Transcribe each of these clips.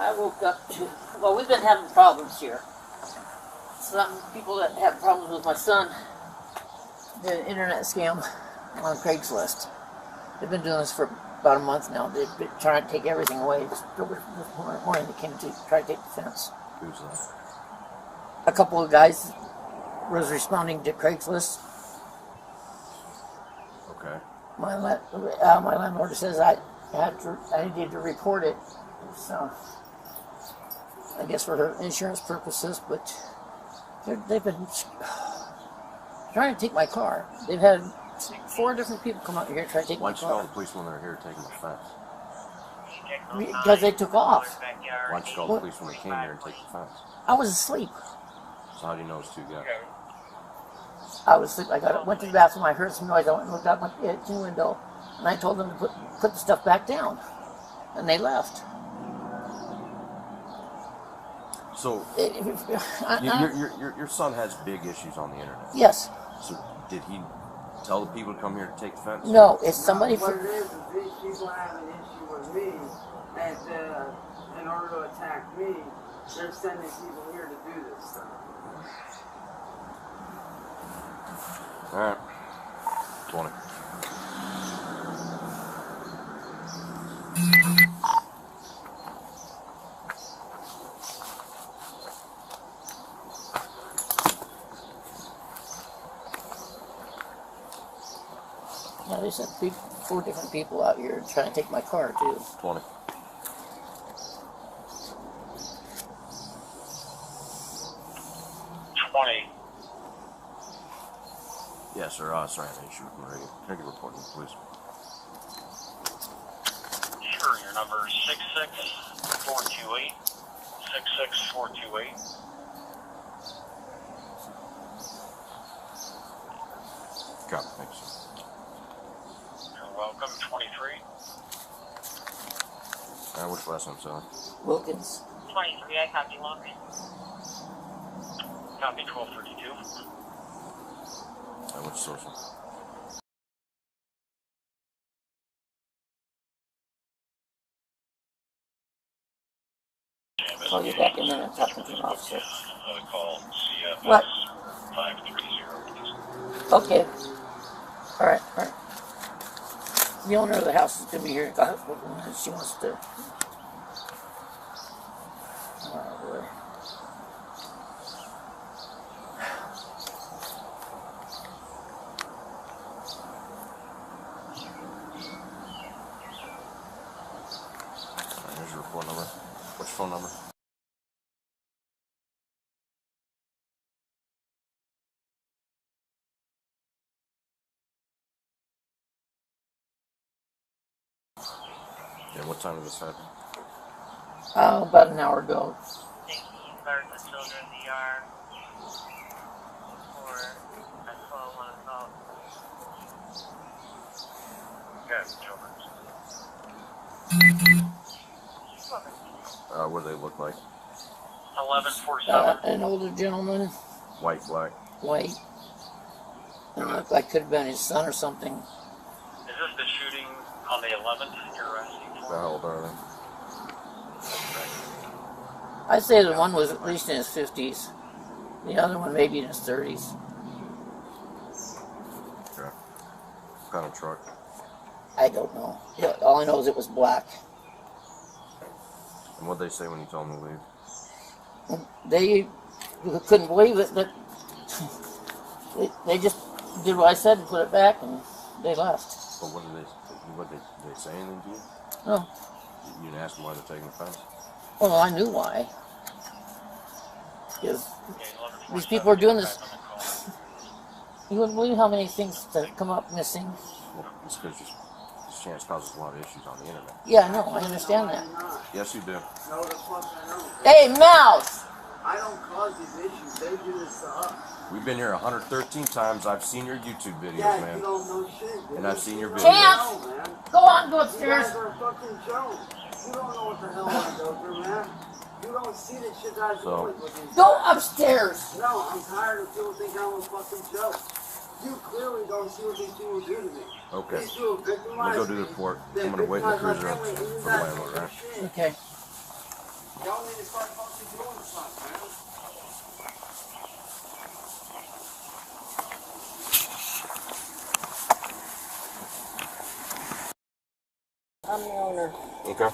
I woke up to, well, we've been having problems here. Some people that have problems with my son did an internet scam on Craigslist. They've been doing this for about a month now. They've been trying to take everything away. This morning they came to try to take the fence. Who's that? A couple of guys was responding to Craigslist. Okay. My landlord says I need to report it. So I guess for her insurance purposes, but they've been trying to take my car. They've had 4 different people come out here trying to take my car. Why don't you call the police when they're here taking the fence? Because they took off. Why don't you call the police when they came here and take the fence? I was asleep. So how do you know it's 2 guys? I was asleep. Went to the bathroom. I heard some noise. I went and looked out my kitchen window, and I told them to put the stuff back down, and they left. So your son has big issues on the internet. Yes. So did he tell the people to come here to take the fence? No, it's somebody. What it is these people have an issue with me, and in order to attack me, they're sending people here to do this stuff. All right. 20. Yeah, they sent 4 different people out here trying to take my car too. 20. Yes, sir. Sorry, I have an issue with my radio. Can I get a report to the police? Sure, your number is 66428. 66428. Copy, thanks, sir. You're welcome. 23. What's the last name, son? Wilkins. 23, I copy Wilkins. Copy 1232. What's the social? I'll get back in there and talk to the officer. Call CFS What? 530. Okay. All right. The owner of the house is going to be here. She wants to. Oh, boy. Here's your report number. What's your phone number? Yeah, what time did this happen? About an hour ago. Thank you. Start the children DR for at 12 assault. Yes, children. What do they look like? 1147. An older gentleman, White, black. white. It looked like could have been his son or something. Is this the shooting on the 11th you're arresting for? How old are they? I'd say the one was at least in his 50s. The other one maybe in his 30s. Okay. What kind of truck? I don't know. Yeah, all I know is it was black. And what'd they say when you told them to leave? They couldn't believe it, but they just did what I said and put it back, and they left. But what did they say anything to you? No. You didn't ask them why they're taking the fence? Well, I knew why. Because these people are doing this. You wouldn't believe how many things that come up missing. Well, it's because this chance causes a lot of issues on the internet. Yeah, I know. I understand that. Yes, you do. No, the fuck I don't. Hey, Mouse! I don't cause these issues. They do this to us. We've been here 113 times. I've seen your YouTube videos, Yeah, you man. don't know shit, dude. And I've seen your videos. Champ! No, man. Go on, go You upstairs. guys are a fucking joke. You don't know what the hell I go through, man. You don't see the shit I do with these Go guys. upstairs. No, I'm tired of people thinking I'm a fucking joke. You clearly don't see what these people do to me. Okay. These people victimize I'm gonna go do me. the report. They I'm gonna wait in the victimize cruiser my family, and you for the guys landlord, do right? shit. Okay. Y'all need to start fucking doing something, man. I'm the owner. Okay.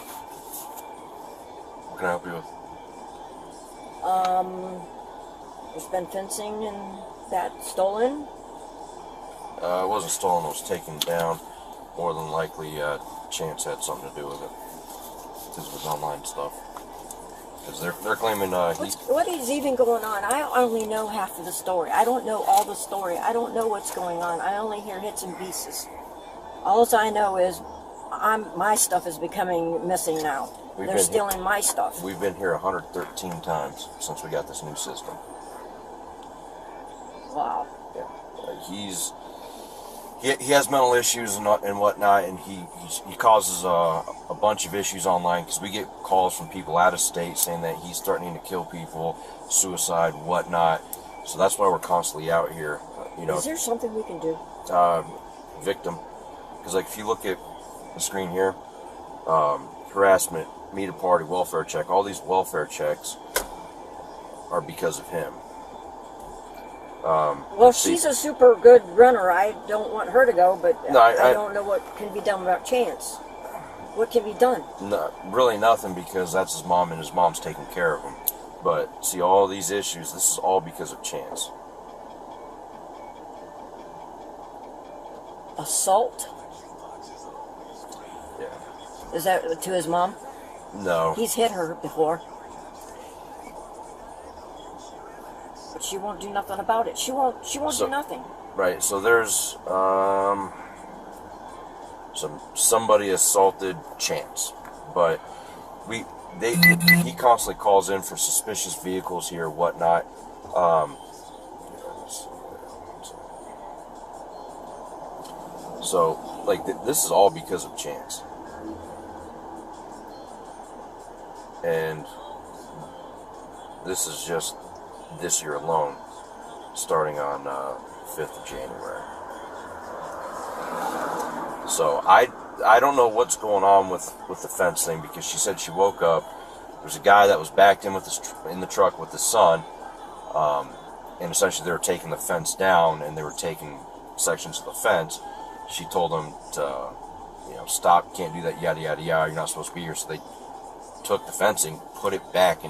What can I help you with? There's been fencing and that stolen. It wasn't stolen, it was taken down. More than likely, Chance had something to do with it. Because of his online stuff. Because they're claiming, What is even going on? I only know half of the story. I don't know all the story. I don't know what's going on. I only hear hits and pieces. All I know is my stuff is becoming missing now. They're stealing my stuff. We've been here 113 times since we got this new system. Wow. Yeah. He has mental issues and whatnot, and he causes a bunch of issues online because we get calls from people out of state saying that he's threatening to kill people, suicide, whatnot. So that's why we're constantly out here. Is there something we can do? Victim, because like if you look at the screen here, harassment, meet a party, welfare check. All these welfare checks are because of him. Well, she's a super good runner. I don't want her to go, but no, I don't know what can be done about Chance. What can be done? No, really nothing, because that's his mom, and his mom's taking care of him. But see, all these issues, this is all because of Chance. Assault? Yeah. Is that to his mom? No. He's hit her before. But she won't do nothing about it. She won't do nothing. Right, so there's somebody assaulted Chance, but he constantly calls in for suspicious vehicles here, whatnot. So like this is all because of Chance, and this is just this year alone, starting on 5th of January. So I don't know what's going on with the fence thing, because she said she woke up, there's a guy that was backed in in the truck with his son, and essentially they were taking the fence down, and they were taking sections of the fence. She told him to, stop, can't do that, yada yada yada, you're not supposed to be here. So they took the fencing, put it back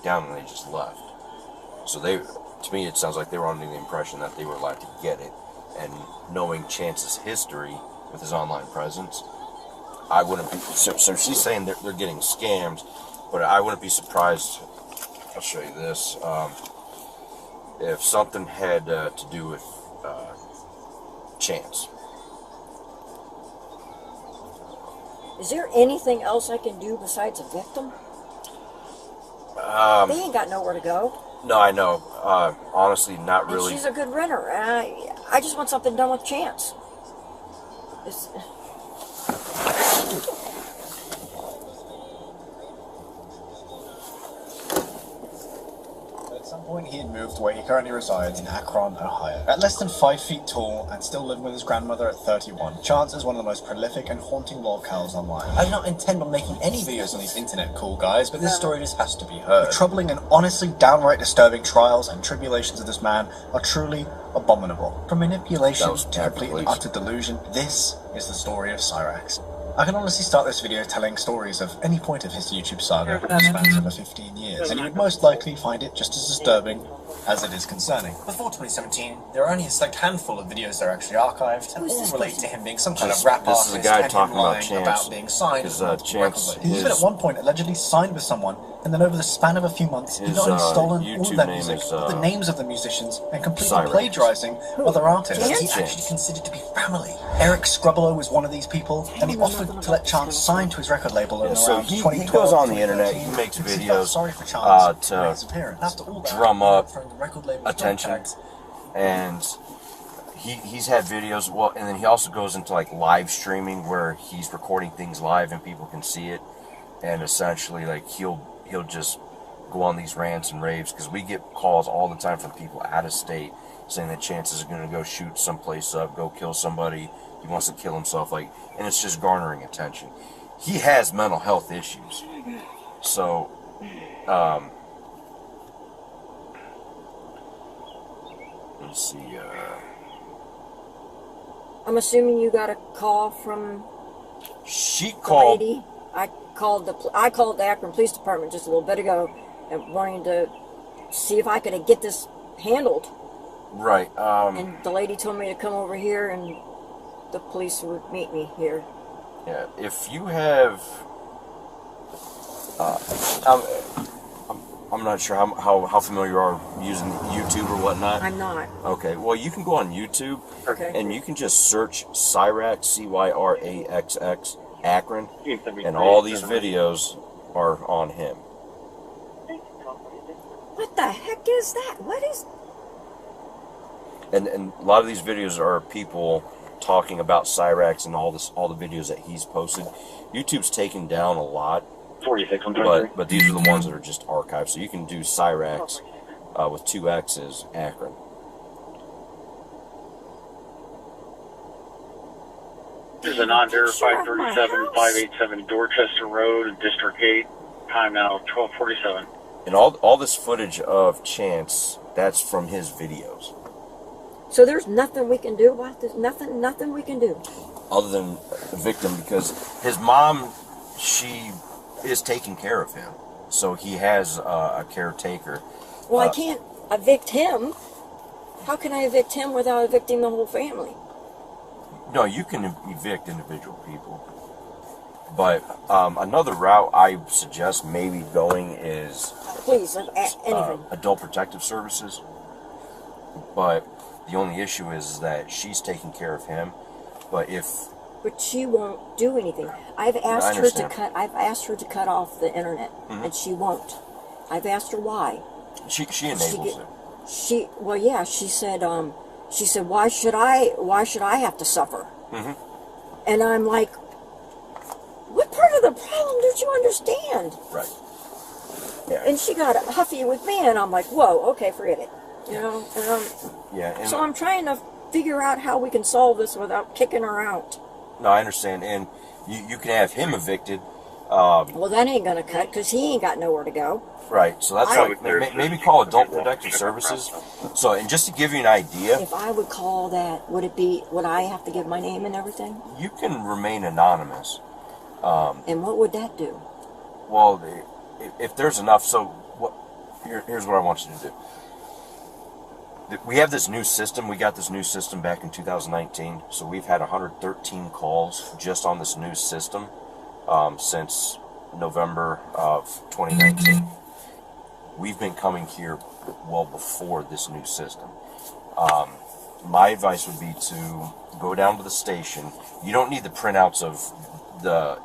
down, and they just left. So to me, it sounds like they were under the impression that they were allowed to get it. And knowing Chance's history with his online presence, I wouldn't be. So she's saying they're getting scammed, but I wouldn't be surprised. I'll show you this. If something had to do with Chance. Is there anything else I can do besides a victim? They ain't got nowhere to go. No, I know. Honestly, not really. And she's a good runner. I just want something done with Chance. At some point he had moved where he currently resides in Akron, Ohio. At less than 5 feet tall and still living with his grandmother at 31, Chance is one of the most prolific and haunting lolcows online. I do not intend on making any videos on these internet cool guys, but this story just has to be heard. The troubling and honestly downright disturbing trials and tribulations of this man are truly abominable. From manipulation to completely utter delusion, this is the story of Cyraxx. I can honestly start this video telling stories of any point of his YouTube saga, which spans over 15 years, and you would most likely find it just as disturbing as it is concerning. Before 2017, there are only a select handful of videos that are actually archived, and all relate to him being some kind of rap artist, this is a guy and talking him lying about being signed with multiple record labels. He even at one point allegedly signed with someone, and then over the span of a few months, he'd not only stolen all of that music, but the names of the musicians, and completely Cyraxx. Plagiarizing other artists Chance? he actually considered to be family. Eric Scrubolo was one of these people, and he offered to let Chance sign to his record label in around 2012. He goes on the internet, he makes videos to drum up attention, and he's had videos, and then he also goes into like live streaming where he's recording things live and people can see it, and essentially like he'll just go on these rants and raves, because we get calls all the time from people out of state saying that Chance is going to go shoot someplace up, go kill somebody, he wants to kill himself, and it's just garnering attention. He has mental health issues, so let's see. I'm assuming you got a call from She the called. lady. I called the Akron Police Department just a little bit ago and wanting to see if I could get this handled. Right. And the lady told me to come over here and the police would meet me here. Yeah. If you have, I'm not sure how familiar you are using YouTube or whatnot. I'm not. Okay. Well, you can go on YouTube. Okay. And you can just search Cyraxx, Cyraxx, Akron, and all these videos are on him. What the heck is that? What is... And a lot of these videos are people talking about Cyraxx and all the videos that he's posted. YouTube's taken down a lot, 46, but these are the ones that are just archived. So you can do Cyraxx with 2 X's, Akron. This is a non-verified 37587 Dorchester Road, District 8. Time now 12:47. And all this footage of Chance, that's from his videos. So there's nothing we can do about this? Nothing we can do? Other than the victim, because his mom, she is taking care of him. So he has a caretaker. Well, I can't evict him. How can I evict him without evicting the whole family? No, you can evict individual people. But another route I suggest maybe going is Please, anything. Adult Protective Services. But the only issue is that she's taking care of him. But she won't do anything. I've asked her to cut off the internet, and she won't. I've asked her why. She enables it. She said why should I have to suffer? And I'm like, what part of the problem did you understand? Right. Yeah. And she got huffy with me, and I'm like, whoa, okay, forget it. You know. And so I'm trying to figure out how we can solve this without kicking her out. No, I understand, and you can have him evicted. Well, that ain't gonna cut because he ain't got nowhere to go. Right, so that's why maybe call Adult Protective Services. So, and just to give you an idea, If I would call that, would I have to give my name and everything? you can remain anonymous. And what would that do? Well, if there's enough, here's what I want you to do. We have this new system. We got this new system back in 2019. So we've had 113 calls just on this new system since November of 2019. We've been coming here well before this new system. My advice would be to go down to the station. You don't need the printouts of the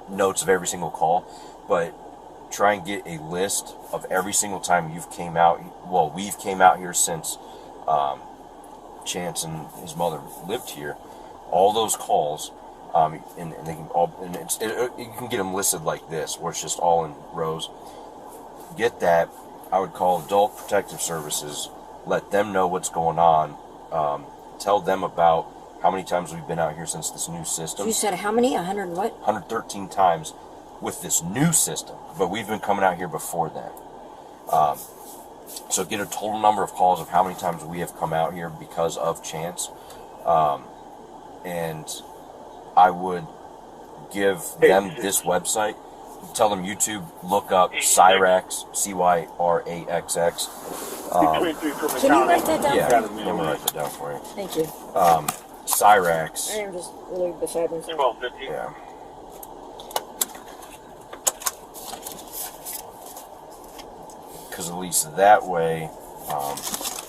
notes of every single call, but try and get a list of every single time you've came out. Well, we've came out here since Chance and his mother lived here. All those calls, and they can all, and you can get them listed like this, where it's just all in rows. Get that. I would call Adult Protective Services. Let them know what's going on. Tell them about how many times we've been out here since this new system. You said how many? 100 what? 113 times with this new system, but we've been coming out here before that. So get a total number of calls of how many times we have come out here because of Chance. And I would give them this website. Tell them YouTube, look up Cyraxx, Cyraxx. Can you write that down? Yeah, for let me? me write that down for you. Thank you. Cyraxx. I am just really beside myself. 12:50. Yeah. Because at least that way,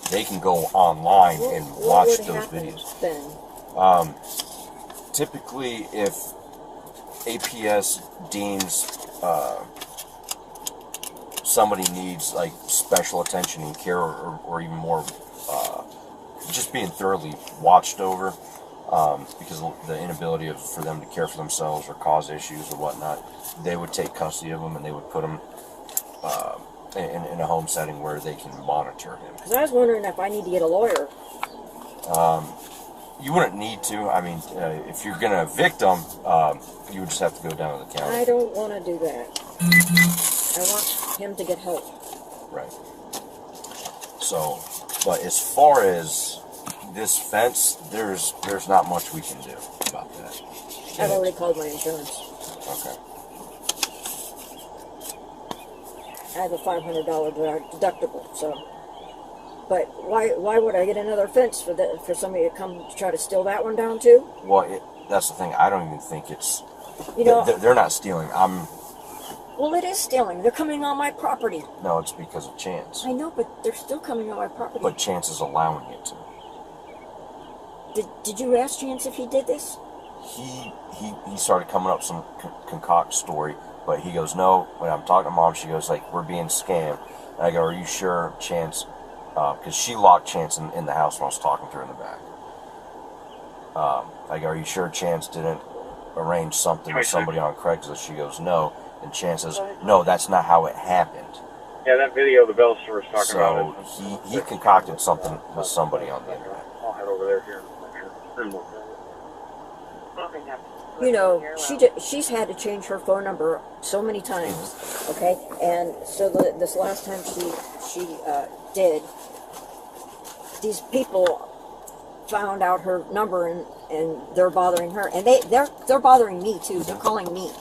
they can go online and watch What would those happen videos. then? Typically, if APS deems somebody needs like special attention and care, or even more, just being thoroughly watched over, because of the inability for them to care for themselves or cause issues or whatnot, they would take custody of them and they would put them in a home setting where they can monitor him. Because I was wondering if I need to get a lawyer. You wouldn't need to. I mean, if you're gonna evict them, you would just have to go down to the county. I don't want to do that. I want him to get help. Right. So, but as far as this fence, there's not much we can do about that. I've already called my insurance. Okay. I have a $500 deductible, so. But why would I get another fence for somebody to come to try to steal that one down too? Well, that's the thing. I don't even think it's. You know, they're not stealing. Well, it is stealing. They're coming on my property. No, it's because of Chance. I know, but they're still coming on my property. But Chance is allowing it to. Did you ask Chance if he did this? He started coming up some concoct story, but he goes, no. When I'm talking to Mom, she goes like, we're being scammed. And I go, are you sure, Chance? Because she locked Chance in the house when I was talking to her in the back. I go, are you sure Chance didn't arrange something with somebody on Craigslist? She goes, no. And Chance says, no, that's not how it happened. Yeah, that video the Bell store is talking about. So he concocted something with somebody on the internet. I'll head over there here. You know, she's had to change her phone number so many times, okay? And so this last time she did, these people found out her number and they're bothering her, and they're bothering me too. They're calling me,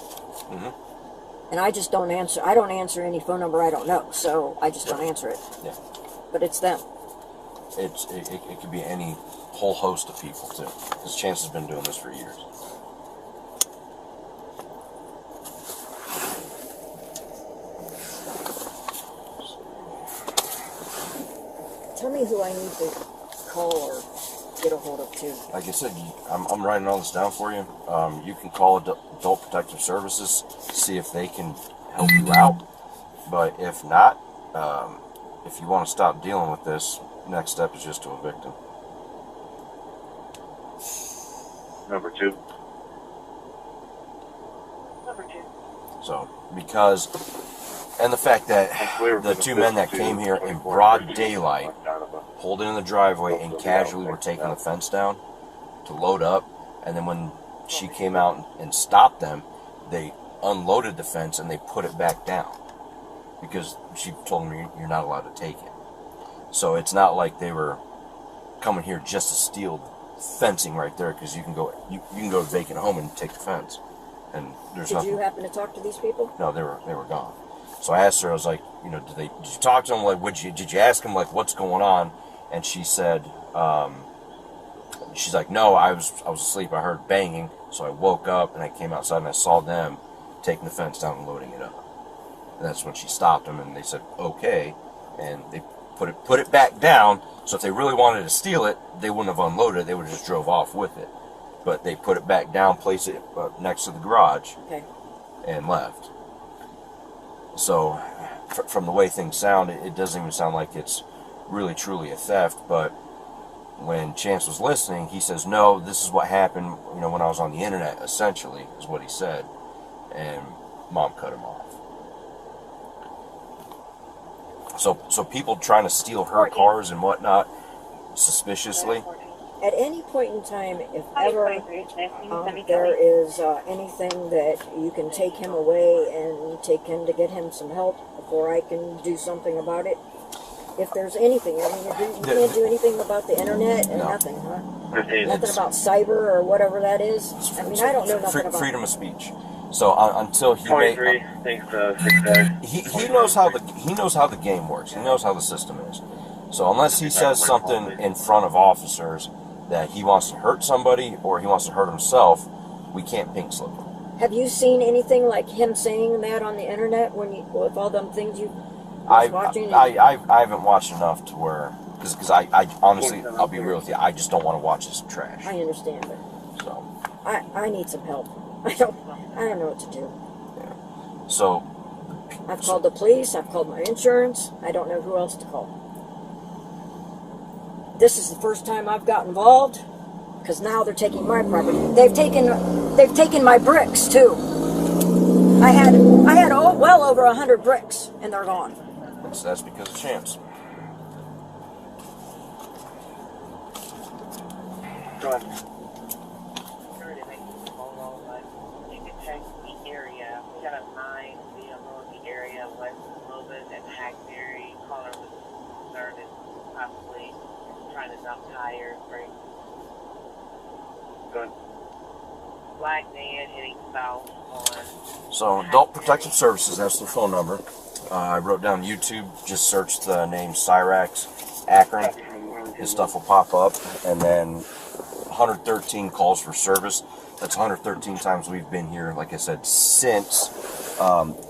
and I just don't answer. I don't answer any phone number I don't know, so I just don't answer it. Yeah, but it's them. It could be any whole host of people too, because Chance has been doing this for years. Tell me who I need to call or get a hold of too. Like I said, I'm writing all this down for you. You can call Adult Protective Services, see if they can help you out. But if not, if you want to stop dealing with this, next step is just to evict them. Number 2. So, because, and the fact that the two men that came here in broad daylight, pulled in the driveway and casually were taking the fence down to load up, and then when she came out and stopped them, they unloaded the fence and they put it back down because she told them you're not allowed to take it. So it's not like they were coming here just to steal fencing right there, because you can go to a vacant home and take the fence, and there's nothing. Did you happen to talk to these people? No, they were gone. So I asked her, I was like, you know, did you talk to them? Like, did you ask them like what's going on? And she said, she's like, no, I was asleep. I heard banging, so I woke up and I came outside and I saw them taking the fence down and loading it up. And that's when she stopped them, and they said okay, and they put it back down. So if they really wanted to steal it, they wouldn't have unloaded it. They would have just drove off with it. But they put it back down, placed it next to the garage, and left. So from the way things sound, it doesn't even sound like it's really truly a theft. But when Chance was listening, he says, no, this is what happened, you know, when I was on the internet, essentially, is what he said. And Mom cut him off. So people trying to steal her cars and whatnot suspiciously. At any point in time, if ever there is anything that you can take him away and take him to get him some help before I can do something about it, if there's anything, I mean, you can't do anything about the internet and nothing, huh? Nothing about cyber or whatever that is. I mean, I don't know nothing about freedom of speech. So until he he knows how the game works. He knows how the system is. So unless he says something in front of officers that he wants to hurt somebody or he wants to hurt himself, we can't pink slip him. Have you seen anything like him saying that on the internet with all them things you was watching? I haven't watched enough to where, because I honestly, I'll be real with you, I just don't want to watch this trash. I understand, but so I need some help. I don't know what to do. Yeah. So I've called the police. I've called my insurance. I don't know who else to call. This is the first time I've got involved, because now they're taking my property. They've taken my bricks too. I had well over 100 bricks, and they're gone. That's because of Chance. Go ahead. Sorry to make this phone call, but you can check the area. We got a 9 vehicle in the area west of Lovis and Hackberry. Caller was concerned and possibly trying to dump tires. Right? Go ahead. Black van heading south on. So, Adult Protective Services, that's the phone number. I wrote down YouTube, just search the name Cyraxx Akron. His stuff will pop up, and then 113 calls for service. That's 113 times we've been here, like I said, since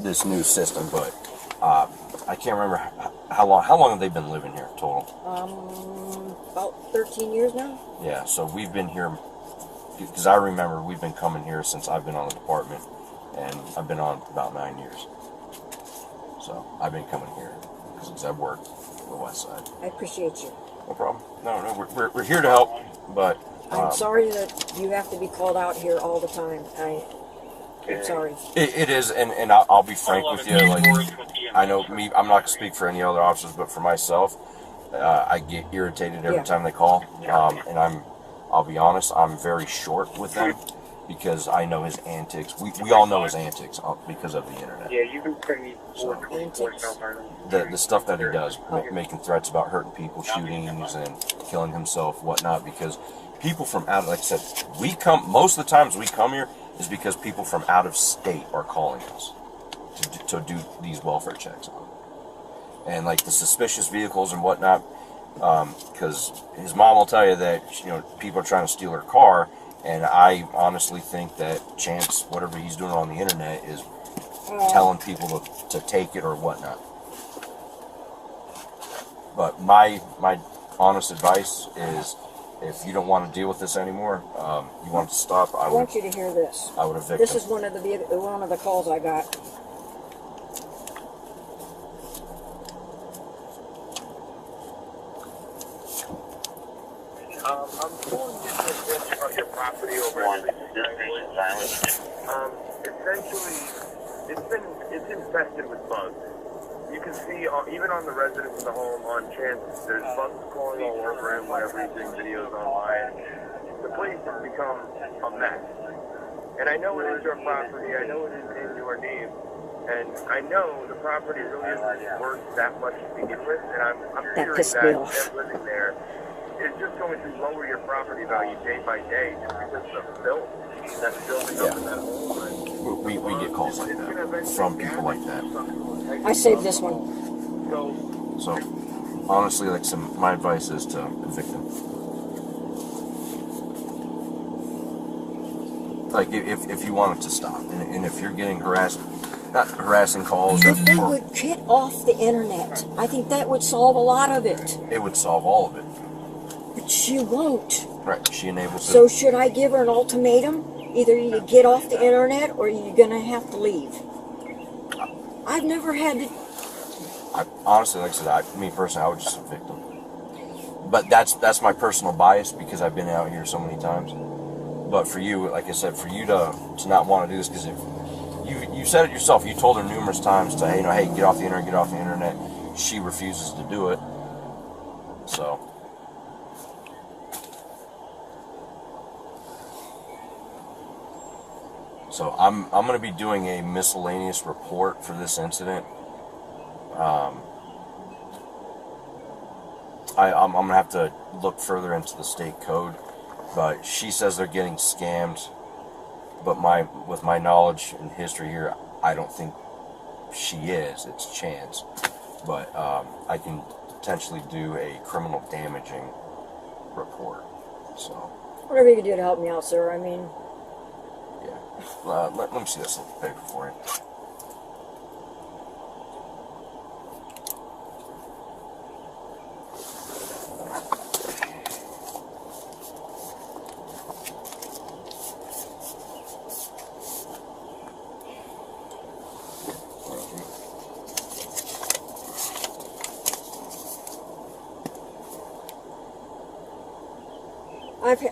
this new system. But I can't remember how long have they been living here total? About 13 years now. Yeah, so we've been here because I remember we've been coming here since I've been on the department, and I've been on about 9 years. So I've been coming here because I've worked the west side. I appreciate you. No problem. No, we're here to help, but I'm sorry that you have to be called out here all the time. I'm sorry. It is, and I'll be frank with you. Like, I know me, I'm not gonna speak for any other officers, but for myself, I get irritated every time they call, and I'll be honest, I'm very short with them because I know his antics. We all know his antics because of the internet. Yeah, you can pay So, the stuff that he does, making threats about hurting people, shootings, and killing himself, whatnot, because people from out, like I said, most of the times we come here is because people from out of state are calling us to do these welfare checks on. And like the suspicious vehicles and whatnot, because his mom will tell you that, people are trying to steal her car, and I honestly think that Chance, whatever he's doing on the internet, is telling people to take it or whatnot. But my honest advice is, if you don't want to deal with this anymore, you want it to stop, I want you to hear this. I would evict This him. is one of the calls I got. I'm calling you to bitch about your property over essentially, it's infested with bugs. You can see, even on the residents of the home, on Chance, there's bugs crawling all over him whenever he's doing videos online. The place has become a mess. And I know it is your property, I know it is in your name, and I know the property really isn't worth that much to begin with, and I'm fearing that them living there is just going to lower your property value day by day just because of the filth that's building up in that home. We get calls like that from people like that. I saved this one. So honestly, like my advice is to evict him. Like if you want it to stop, and if you're getting not harassing calls. If they would get off the internet, I think that would solve a lot of it. It would solve all of it. But she won't. Right, she enables it. So should I give her an ultimatum? Either you get off the internet or you're going to have to leave. I've never had to... Honestly, like I said, me personally, I would just evict them. But that's my personal bias because I've been out here so many times. But for you, like I said, for you to not want to do this, because if you said it yourself, you told her numerous times to, hey, get off the internet, get off the internet. She refuses to do it. So... So I'm going to be doing a miscellaneous report for this incident. I'm going to have to look further into the state code, but she says they're getting scammed. But with my knowledge and history here, I don't think she is. It's Chance. But I can potentially do a criminal damaging report. So whatever you can do to help me out, sir. I mean. Let me see this little paper for you.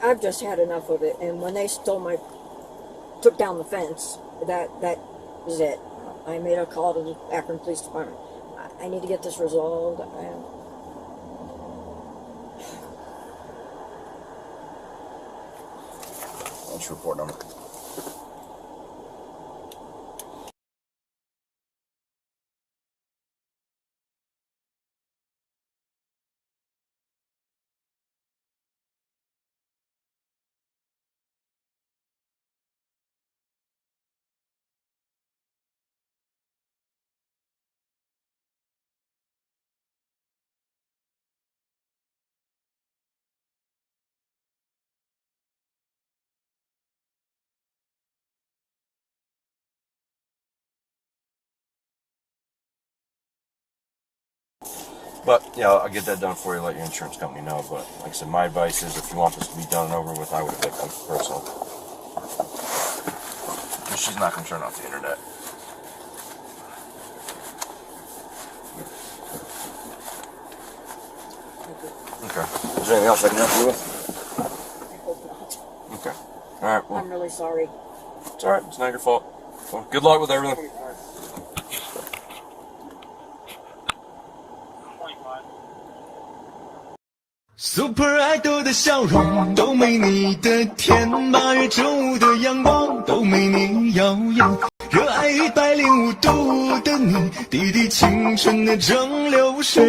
I've just had enough of it, and when they took down the fence, that was it. I made a call to the Akron Police Department. I need to get this resolved. What's your report number? But, yeah, I'll get that done for you, let your insurance company know. But, like I said, my advice is if you want this to be done and over with, I would evict them personally. Because she's not going to turn off the internet. Okay. Is there anything else I can help you with? I hope not. Okay. Alright, well. I'm really sorry. It's alright, it's not your fault. Well, good luck with everything. Super Idol 的笑容都没你的甜，8月正午的阳光都没你耀眼，热爱105度的你，滴滴青春的蒸馏水。